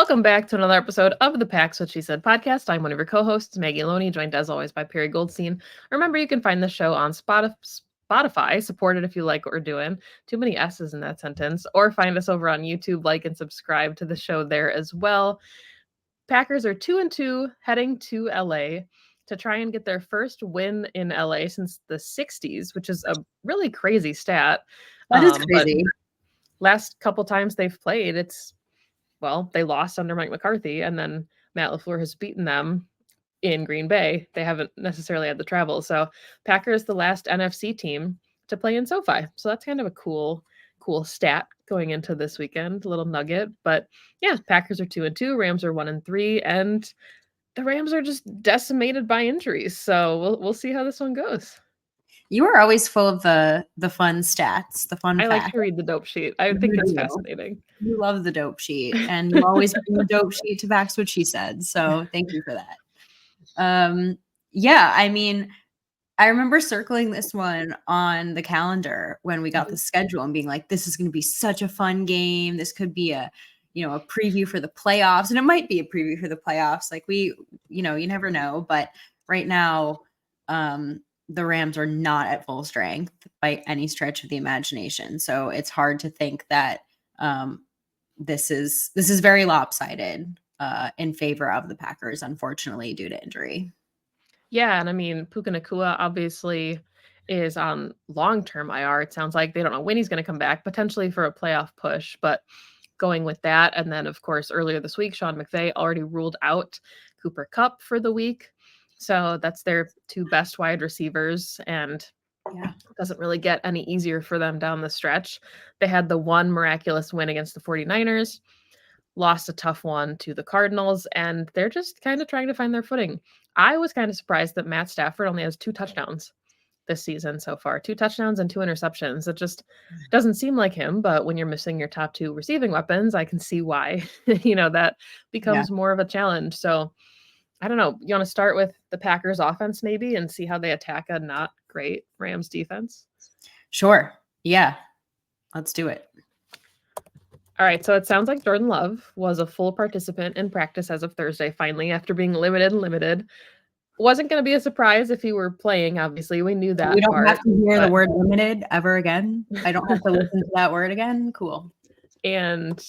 Welcome back to another episode of the Pax What She Said podcast. I'm one of your co-hosts, Maggie Loney, joined as always by Perry Goldstein. Remember, you can find the show on Spotify, support it if you like what we're doing. Too many S's in that sentence. Or find us over on YouTube, like and subscribe to the show there as well. Packers are 2-2, heading to LA to try and get their first win in LA since the 60s, which is a really crazy stat. That is crazy. But last couple times they've played, they lost under Mike McCarthy, and then Matt LaFleur has beaten them in Green Bay. They haven't necessarily had the travel. So Packers, the last NFC team to play in SoFi. So that's kind of a cool stat going into this weekend, a little nugget. But yeah, Packers are 2-2, Rams are 1-3, and the Rams are just decimated by injuries. So we'll see how this one goes. You are always full of the fun stats, the fun facts. I like to read the dope sheet. I think it's fascinating. You love the dope sheet, and you always bring the dope sheet to Pax What She Said. So thank you for that. Yeah, I mean, I remember circling this one on the calendar when we got the schedule and being like, this is going to be such a fun game. This could be a preview for the playoffs, and it might be a preview for the playoffs. Like you never know. But right now, the Rams are not at full strength by any stretch of the imagination. So it's hard to think that this is very lopsided in favor of the Packers, unfortunately, due to injury. Yeah, and I mean, Puka Nacua obviously is on long-term IR. It sounds like they don't know when he's going to come back, potentially for a playoff push, but going with that. And then, of course, earlier this week, Sean McVay already ruled out Cooper Kupp for the week. So that's their two best wide receivers, and it doesn't really get any easier for them down the stretch. They had the one miraculous win against the 49ers, lost a tough one to the Cardinals, and they're just kind of trying to find their footing. I was kind of surprised that Matt Stafford only has 2 touchdowns this season so far, 2 touchdowns and 2 interceptions. It just doesn't seem like him, but when you're missing your top 2 receiving weapons, I can see why, that becomes more of a challenge. So I don't know. You want to start with the Packers offense maybe and see how they attack a not great Rams defense? Sure. Yeah. Let's do it. All right. So it sounds like Jordan Love was a full participant in practice as of Thursday, finally, after being limited. Wasn't going to be a surprise if he were playing, obviously. We knew that. We don't have to hear the word limited ever again. I don't have to listen to that word again. Cool. And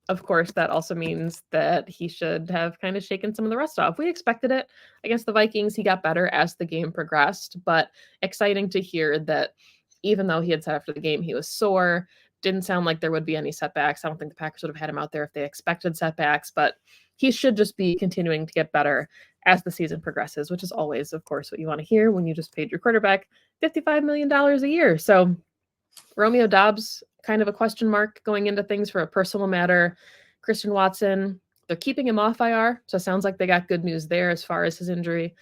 of course, that also means that he should have kind of shaken some of the rust off. We expected it against the Vikings. He got better as the game progressed, but exciting to hear that even though he had said after the game he was sore, didn't sound like there would be any setbacks. I don't think the Packers would have had him out there if they expected setbacks, but he should just be continuing to get better as the season progresses, which is always, of course, what you want to hear when you just paid your quarterback $55 million a year. So Romeo Doubs, kind of a question mark going into things for a personal matter. Christian Watson, they're keeping him off IR, so it sounds like they got good news there as far as his injury.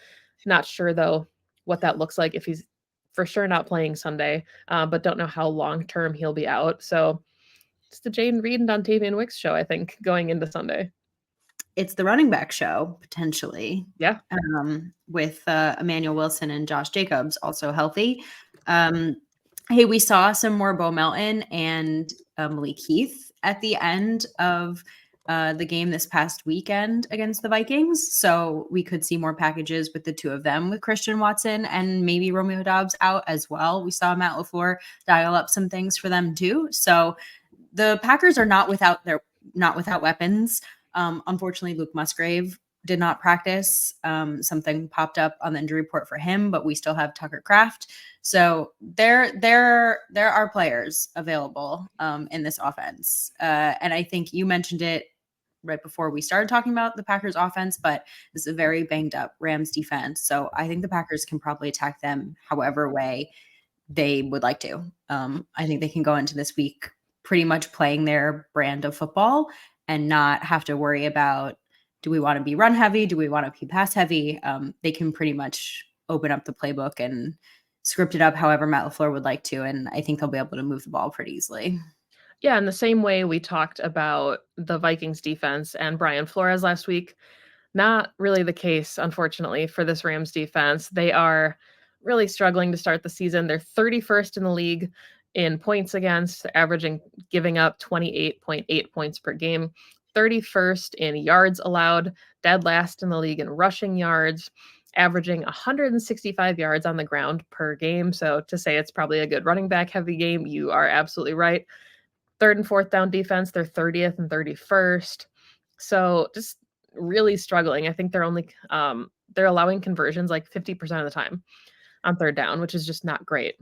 Not sure, though, what that looks like if he's for sure not playing Sunday, but don't know how long-term he'll be out. So it's the Jayden Reed and Dontavian Wicks show, I think, going into Sunday. It's the running back show, potentially. Yeah. With Emmanuel Wilson and Josh Jacobs also healthy. Hey, we saw some more Bo Melton and Malik Heath at the end of the game this past weekend against the Vikings. So we could see more packages with the two of them, with Christian Watson and maybe Romeo Doubs out as well. We saw Matt LaFleur dial up some things for them too. So the Packers are not without weapons. Unfortunately, Luke Musgrave did not practice. Something popped up on the injury report for him, but we still have Tucker Kraft. So there are players available in this offense. And I think you mentioned it right before we started talking about the Packers offense, but this is a very banged up Rams defense. So I think the Packers can probably attack them however way they would like to. I think they can go into this week pretty much playing their brand of football and not have to worry about, do we want to be run heavy? Do we want to be pass heavy? They can pretty much open up the playbook and script it up however Matt LaFleur would like to. And I think they'll be able to move the ball pretty easily. Yeah, in the same way we talked about the Vikings defense and Brian Flores last week, not really the case, unfortunately, for this Rams defense. They are really struggling to start the season. They're 31st in the league in points against, averaging, giving up 28.8 points per game. 31st in yards allowed, dead last in the league in rushing yards, averaging 165 yards on the ground per game. So to say it's probably a good running back heavy game, you are absolutely right. Third and fourth down defense, they're 30th and 31st. So just really struggling. I think they're only they're allowing conversions like 50% of the time on third down, which is just not great.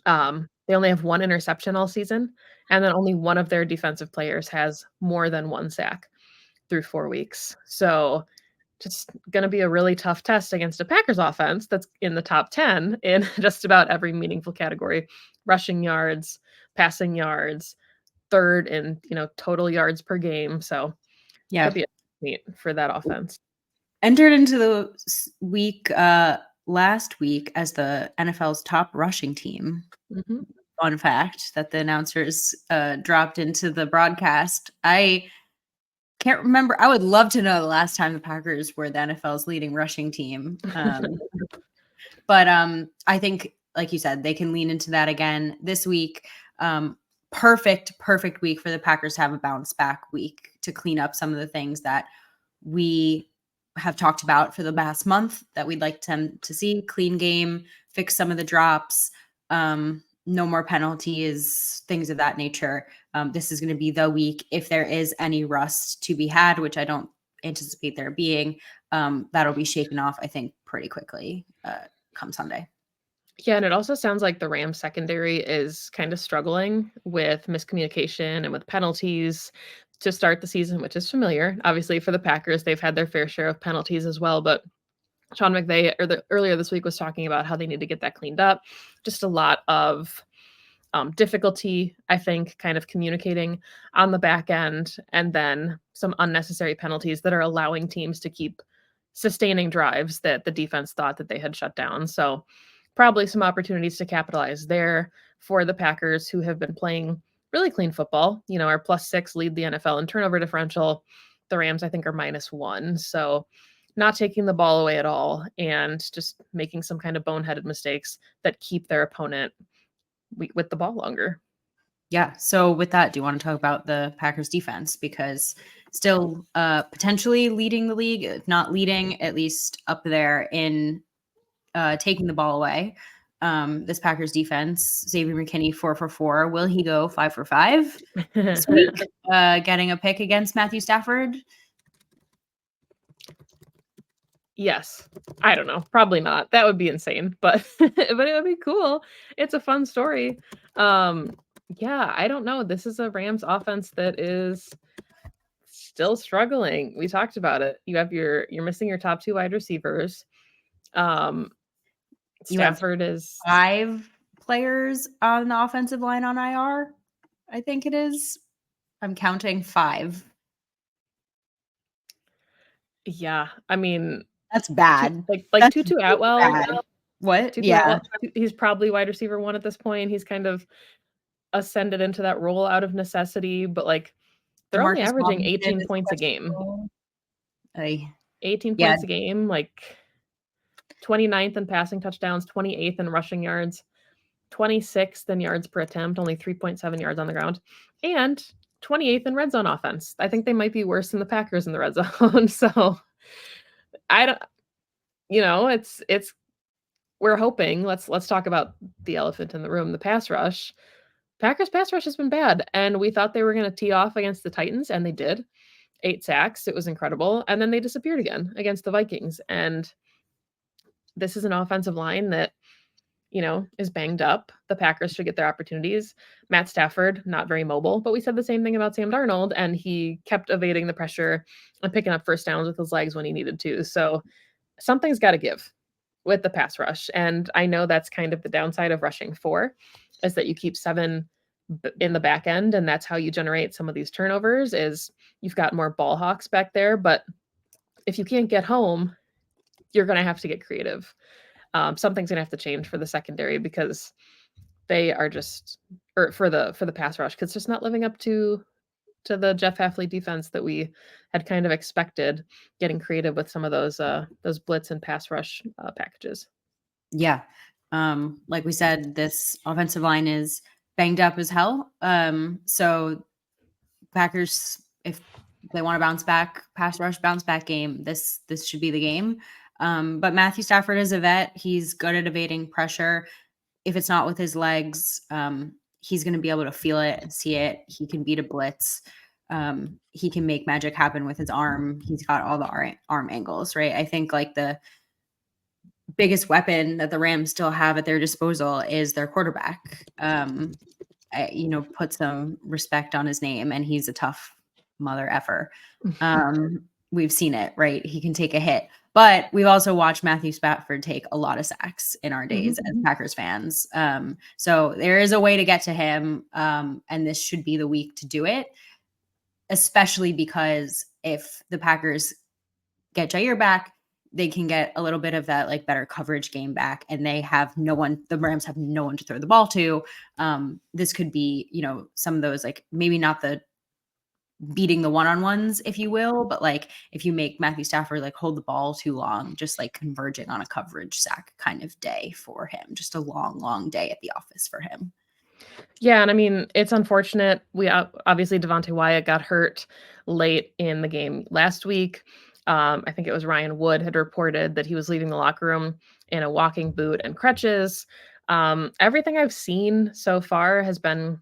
They only have one interception all season, and then only one of their defensive players has more than one sack through 4 weeks. So just going to be a really tough test against a Packers offense that's in the top 10 in just about every meaningful category: rushing yards, passing yards, third in, total yards per game. So Yeah. could be neat for that offense. Entered into the week last week as the NFL's top rushing team. Mm-hmm. Fun fact that the announcers dropped into the broadcast. I can't remember. I would love to know the last time the Packers were the NFL's leading rushing team. But I think, like you said, they can lean into that again this week. Perfect week for the Packers to have a bounce back week to clean up some of the things that we have talked about for the past month that we'd like them to see. Clean game, fix some of the drops, no more penalties, things of that nature. This is going to be the week. If there is any rust to be had, which I don't anticipate there being, that'll be shaken off, I think, pretty quickly come Sunday. Yeah, and it also sounds like the Rams secondary is kind of struggling with miscommunication and with penalties to start the season, which is familiar. Obviously, for the Packers, they've had their fair share of penalties as well, but Sean McVay earlier this week was talking about how they need to get that cleaned up. Just a lot of difficulty, I think, kind of communicating on the back end, and then some unnecessary penalties that are allowing teams to keep sustaining drives that the defense thought that they had shut down. So probably some opportunities to capitalize there for the Packers, who have been playing really clean football. Our +6 lead the NFL in turnover differential. The Rams, I think, are -1. So not taking the ball away at all and just making some kind of boneheaded mistakes that keep their opponent with the ball longer. Yeah. So with that, do you want to talk about the Packers defense? Because still potentially leading the league, if not leading, at least up there in taking the ball away. This Packers defense, Xavier McKinney, 4 for 4. Will he go 5 for 5 this week? Getting a pick against Matthew Stafford? Yes. I don't know. Probably not. That would be insane, but but it would be cool. It's a fun story. Yeah, I don't know. This is a Rams offense that is still struggling. We talked about it. You're missing your top 2 wide receivers. Stafford is 5 players on the offensive line on IR. I think it is. I'm counting 5. Yeah, I mean, that's bad. Like Tutu Atwell. Bad. What? Tutu Yeah. Atwell, he's probably wide receiver 1 at this point. He's kind of ascended into that role out of necessity, but they're only averaging 18 points a game. 18 points a game, 29th in passing touchdowns, 28th in rushing yards, 26th in yards per attempt, only 3.7 yards on the ground, and 28th in red zone offense. I think they might be worse than the Packers in the red zone. So I don't, it's we're hoping. Let's talk about the elephant in the room, the pass rush. Packers pass rush has been bad, and we thought they were going to tee off against the Titans, and they did. 8 sacks. It was incredible. And then they disappeared again against the Vikings. And this is an offensive line that, is banged up. The Packers should get their opportunities. Matt Stafford, not very mobile, but we said the same thing about Sam Darnold, and he kept evading the pressure and picking up first downs with his legs when he needed to. So something's got to give with the pass rush. And I know that's kind of the downside of rushing 4, is that you keep 7 in the back end, and that's how you generate some of these turnovers, is you've got more ball hawks back there. But if you can't get home, you're going to have to get creative. Something's going to have to change for the secondary, because they are just, or for the pass rush, because it's just not living up to the Jeff Hafley defense that we had kind of expected, getting creative with some of those blitz and pass rush packages. Yeah. Like we said, this offensive line is banged up as hell. So Packers, if they want to bounce back, pass rush, bounce back game. This should be the game. But Matthew Stafford is a vet. He's good at evading pressure. If it's not with his legs, he's going to be able to feel it and see it. He can beat a blitz. He can make magic happen with his arm. He's got all the arm angles, right? I think like the biggest weapon that the Rams still have at their disposal is their quarterback. Put some respect on his name, and he's a tough mother effer. We've seen it, right? He can take a hit, but we've also watched Matthew Stafford take a lot of sacks in our days as Packers fans. So there is a way to get to him, and this should be the week to do it, especially because if the Packers get Jair back, they can get a little bit of that like better coverage game back, and they have no one. The Rams have no one to throw the ball to. This could be, some of those, like, maybe not the beating the one-on-ones, if you will, but like if you make Matthew Stafford like hold the ball too long, just like converging on a coverage sack kind of day for him, just a long day at the office for him. Yeah, and I mean, it's unfortunate. We obviously Devontae Wyatt got hurt late in the game last week. I think it was Ryan Wood had reported that he was leaving the locker room in a walking boot and crutches. Everything I've seen so far has been,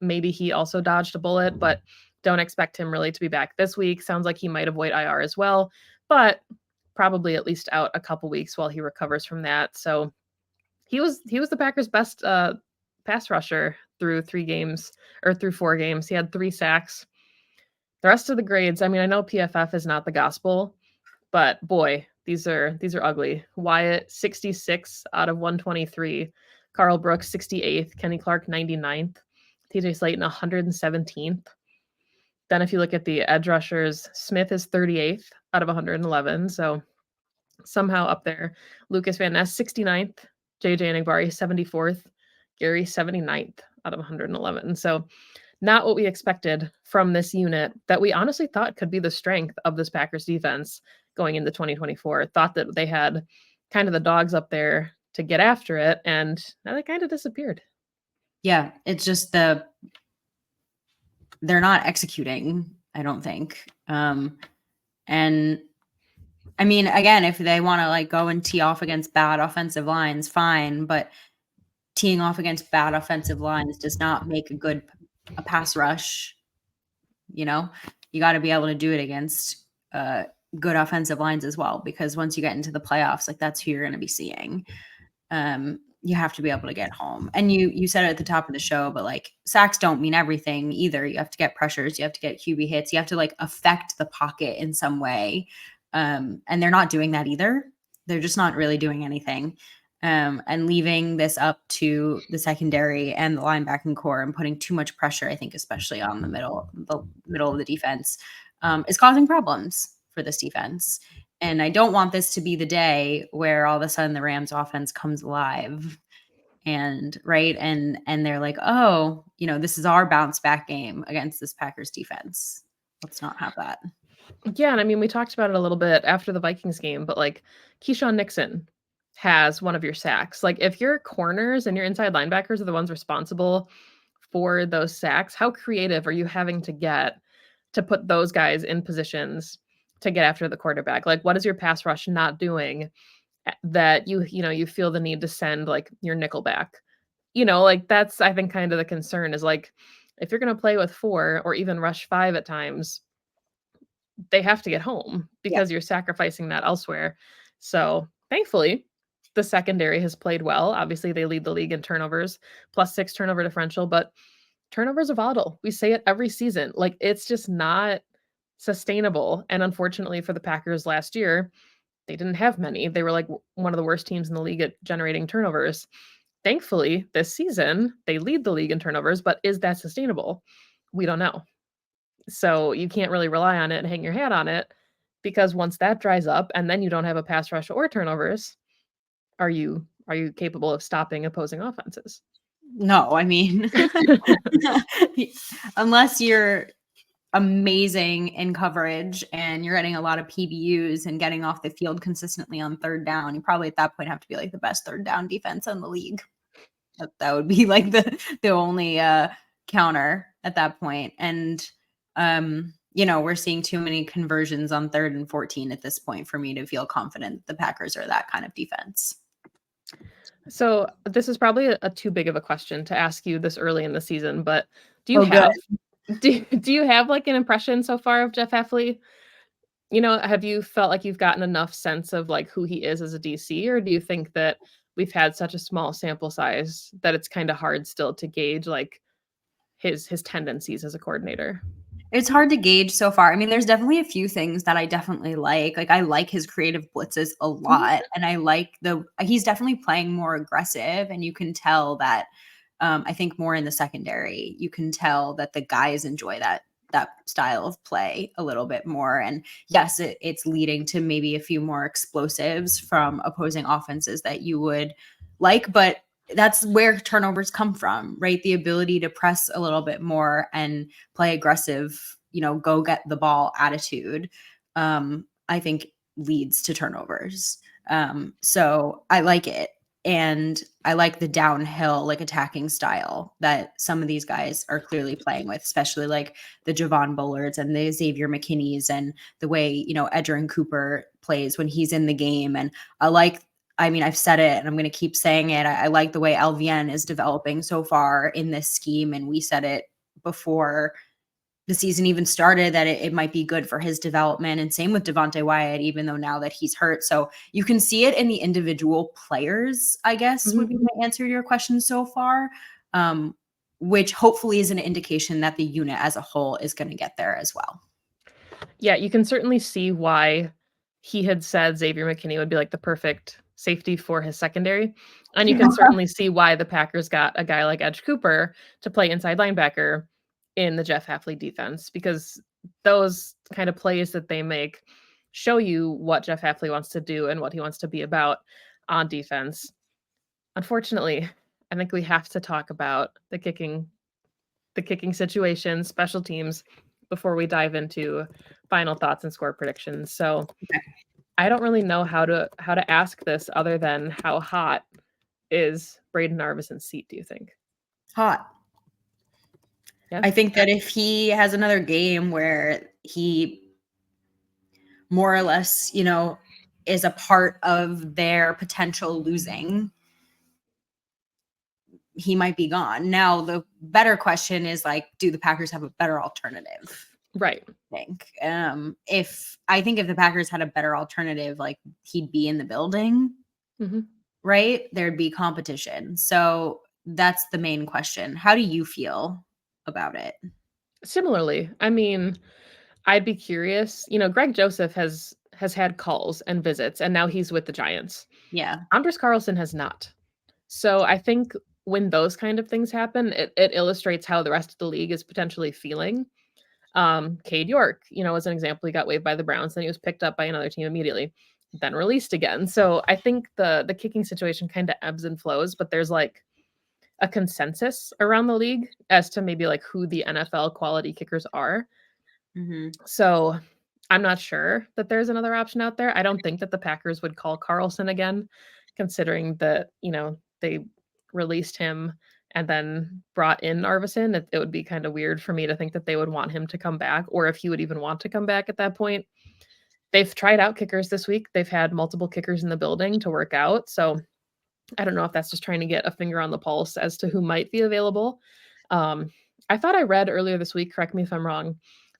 maybe he also dodged a bullet, but don't expect him really to be back this week. Sounds like he might avoid IR as well, but probably at least out a couple weeks while he recovers from that. So he was the Packers' best pass rusher through 4 games. He had 3 sacks. The rest of the grades, I mean, I know PFF is not the gospel, but boy, these are ugly. Wyatt, 66 out of 123. Carl Brooks, 68th. Kenny Clark, 99th. TJ Slayton, 117th. Then if you look at the edge rushers, Smith is 38th out of 111. So somehow up there. Lucas Van Ness, 69th. JJ Enagbari, 74th. Gary, 79th out of 111. So not what we expected from this unit that we honestly thought could be the strength of this Packers defense going into 2024. Thought that they had kind of the dogs up there to get after it, and now they kind of disappeared. Yeah, it's just they're not executing, I don't think. And I mean, again, if they want to like go and tee off against bad offensive lines, fine, but teeing off against bad offensive lines does not make a pass rush. You got to be able to do it against good offensive lines as well, because once you get into the playoffs, like that's who you're going to be seeing. You have to be able to get home. And you said it at the top of the show, but like sacks don't mean everything either. You have to get pressures, you have to get QB hits, you have to like affect the pocket in some way. And they're not doing that either. They're just not really doing anything. And leaving this up to the secondary and the linebacking core and putting too much pressure, I think, especially on the middle of the defense, is causing problems for this defense. And I don't want this to be the day where all of a sudden the Rams offense comes alive and they're like, oh, this is our bounce back game against this Packers defense. Let's not have that. Yeah, and I mean, we talked about it a little bit after the Vikings game, but like Keyshawn Nixon has one of your sacks. Like if your corners and your inside linebackers are the ones responsible for those sacks, how creative are you having to get to put those guys in positions to get after the quarterback? Like what is your pass rush not doing that you feel the need to send like your nickel back? Like that's, I think, kind of the concern is like if you're going to play with 4 or even rush 5 at times, they have to get home because you're sacrificing that elsewhere. So thankfully, the secondary has played well. Obviously, they lead the league in turnovers, +6 turnover differential, but turnovers are volatile. We say it every season. Like it's just not sustainable. And unfortunately for the Packers last year, they didn't have many. They were like one of the worst teams in the league at generating turnovers. Thankfully, this season, they lead the league in turnovers, but is that sustainable? We don't know. So you can't really rely on it and hang your hat on it, because once that dries up and then you don't have a pass rush or turnovers, are you capable of stopping opposing offenses? No, I mean, unless you're amazing in coverage and you're getting a lot of PBUs and getting off the field consistently on third down, you probably at that point have to be like the best third down defense in the league. That would be like the only counter at that point. And we're seeing too many conversions on 3rd and 14 at this point for me to feel confident the Packers are that kind of defense. So this is probably a too big of a question to ask you this early in the season, but do you have like an impression so far of Jeff Hafley? Have you felt like you've gotten enough sense of like who he is as a DC, or do you think that we've had such a small sample size that it's kind of hard still to gauge like his tendencies as a coordinator? It's hard to gauge so far. I mean, there's definitely a few things that I definitely like. Like I like his creative blitzes a lot, and I like he's definitely playing more aggressive, and you can tell that. I think more in the secondary, you can tell that the guys enjoy that style of play a little bit more. And yes, it's leading to maybe a few more explosives from opposing offenses that you would like, but that's where turnovers come from, right? The ability to press a little bit more and play aggressive, go get the ball attitude, I think leads to turnovers. So I like it. And I like the downhill, like attacking style that some of these guys are clearly playing with, especially like the Javon Bullards and the Xavier McKinneys, and the way, Edgerrin Cooper plays when he's in the game. And I've said it and I'm going to keep saying it. I like the way LVN is developing so far in this scheme. And we said it before the season even started that it might be good for his development, and same with Devonte Wyatt, even though now that he's hurt. So you can see it in the individual players, I guess, would be my answer to your question so far, which hopefully is an indication that the unit as a whole is going to get there as well. Yeah, you can certainly see why he had said Xavier McKinney would be like the perfect safety for his secondary. And you can certainly see why the Packers got a guy like Edge Cooper to play inside linebacker in the Jeff Hafley defense, because those kind of plays that they make show you what Jeff Hafley wants to do and what he wants to be about on defense. Unfortunately, I think we have to talk about the kicking situation, special teams, before we dive into final thoughts and score predictions. So I don't really know how to ask this other than how hot is Brayden Narveson's seat, do you think? Hot. Yeah. I think that if he has another game where he more or less, is a part of their potential losing, he might be gone. Now, the better question is like, do the Packers have a better alternative? Right. If the Packers had a better alternative, like he'd be in the building, right? There'd be competition. So that's the main question. How do you feel about it? Similarly, I mean, I'd be curious. Greg Joseph has had calls and visits, and now he's with the Giants. Yeah. Anders Carlson has not. So I think when those kind of things happen, it illustrates how the rest of the league is potentially feeling. Cade York, as an example, he got waived by the Browns, then he was picked up by another team immediately, then released again. So I think the kicking situation kind of ebbs and flows, but there's like a consensus around the league as to maybe like who the NFL quality kickers are. So I'm not sure that there's another option out there. I don't think that the Packers would call Carlson again, considering that, they released him and then brought in Narveson. It would be kind of weird for me to think that they would want him to come back, or if he would even want to come back at that point. They've tried out kickers this week. They've had multiple kickers in the building to work out. So I don't know if that's just trying to get a finger on the pulse as to who might be available. I thought I read earlier this week, correct me if I'm wrong,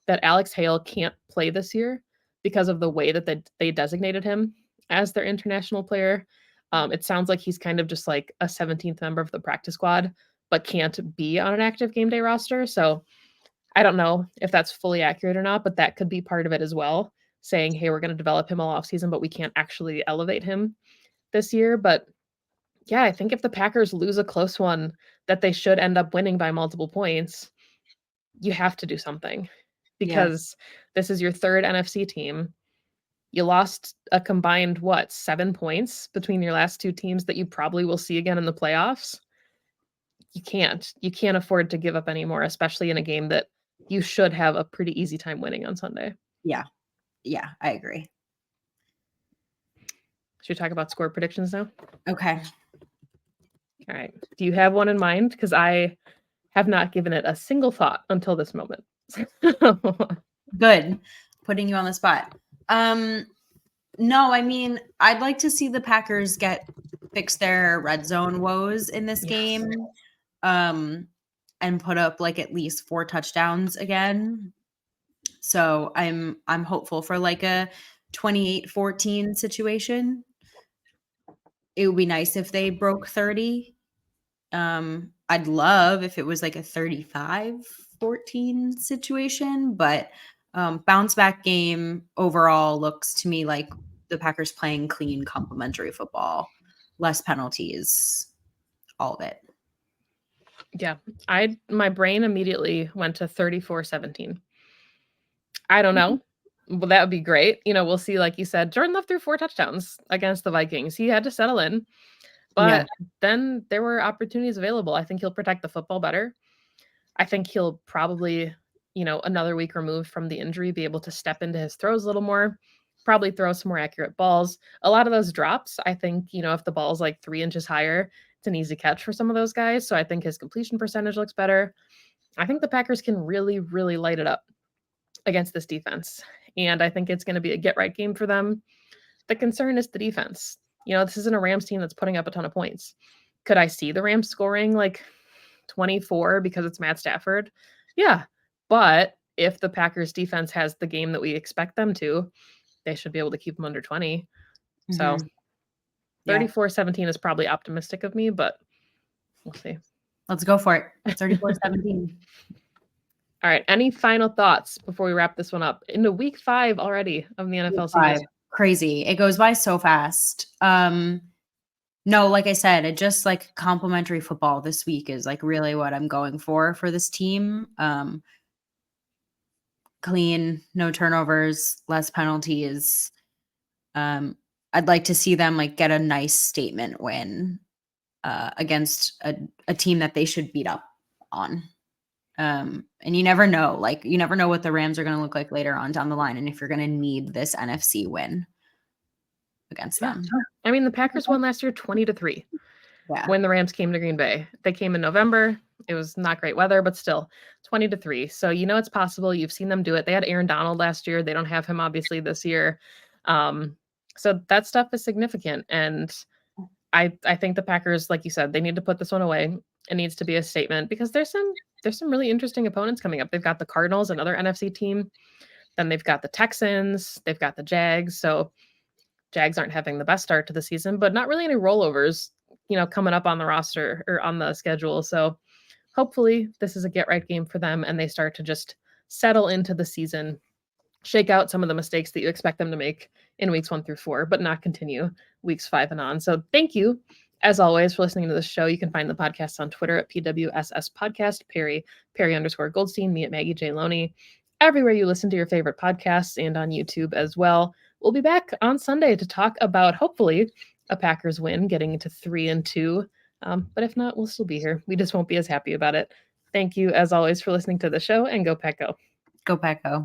that Alex Hale can't play this year because of the way that they designated him as their international player. It sounds like he's kind of just like a 17th member of the practice squad, but can't be on an active game day roster. So I don't know if that's fully accurate or not, but that could be part of it as well, saying, hey, we're going to develop him all offseason, but we can't actually elevate him this year. But yeah, I think if the Packers lose a close one that they should end up winning by multiple points, you have to do something, because this is your third NFC team. You lost a combined, 7 points between your last two teams that you probably will see again in the playoffs. You can't afford to give up anymore, especially in a game that you should have a pretty easy time winning on Sunday. Yeah. Yeah, I agree. Should we talk about score predictions now? Okay. All right. Do you have one in mind? Because I have not given it a single thought until this moment. Good. Putting you on the spot. No, I mean, I'd like to see the Packers fix their red zone woes in this Yes. game. And put up like at least 4 touchdowns again. So I'm hopeful for like a 28-14 situation. It would be nice if they broke 30. I'd love if it was like a 35-14 situation, but bounce back game overall looks to me like the Packers playing clean, complementary football, less penalties, all of it. Yeah. My brain immediately went to 34-17. I don't know. Well, that would be great. We'll see, like you said, Jordan Love threw 4 touchdowns against the Vikings. He had to settle in, but then there were opportunities available. I think he'll protect the football better. I think he'll probably, another week removed from the injury, be able to step into his throws a little more, probably throw some more accurate balls. A lot of those drops, I think, if the ball's like 3 inches higher, it's an easy catch for some of those guys. So I think his completion percentage looks better. I think the Packers can really, really light it up against this defense. And I think it's going to be a get-right game for them. The concern is the defense. This isn't a Rams team that's putting up a ton of points. Could I see the Rams scoring like 24 because it's Matt Stafford? Yeah. But if the Packers defense has the game that we expect them to, they should be able to keep them under 20. So 34-17 is probably optimistic of me, but we'll see. Let's go for it. 34-17. All right. Any final thoughts before we wrap this one up? Into week 5 already of the NFL season. Crazy. It goes by so fast. No, like I said, it just like complimentary football this week is like really what I'm going for this team. Clean, no turnovers, less penalties. I'd like to see them like get a nice statement win against a team that they should beat up on. And you never know what the Rams are going to look like later on down the line, and if you're going to need this NFC win against them. I mean, the Packers won last year 20-3 when the Rams came to Green Bay. They came in November. It was not great weather, but still 20-3. So it's possible. You've seen them do it. They had Aaron Donald last year. They don't have him obviously this year. So that stuff is significant. And I think the Packers, like you said, they need to put this one away. It needs to be a statement because there's some really interesting opponents coming up. They've got the Cardinals, another NFC team. Then they've got the Texans. They've got the Jags. So Jags aren't having the best start to the season, but not really any rollovers, coming up on the roster or on the schedule. So hopefully this is a get-right game for them and they start to just settle into the season, shake out some of the mistakes that you expect them to make in weeks 1 through 4, but not continue weeks 5 and on. So thank you, as always, for listening to the show. You can find the podcast on Twitter at PWSS Podcast, Perry _Goldstein, me at Maggie J. Loney, everywhere you listen to your favorite podcasts, and on YouTube as well. We'll be back on Sunday to talk about, hopefully, a Packers win, getting into 3-2. But if not, we'll still be here. We just won't be as happy about it. Thank you, as always, for listening to the show, and go Pack Go. Go Pack Go.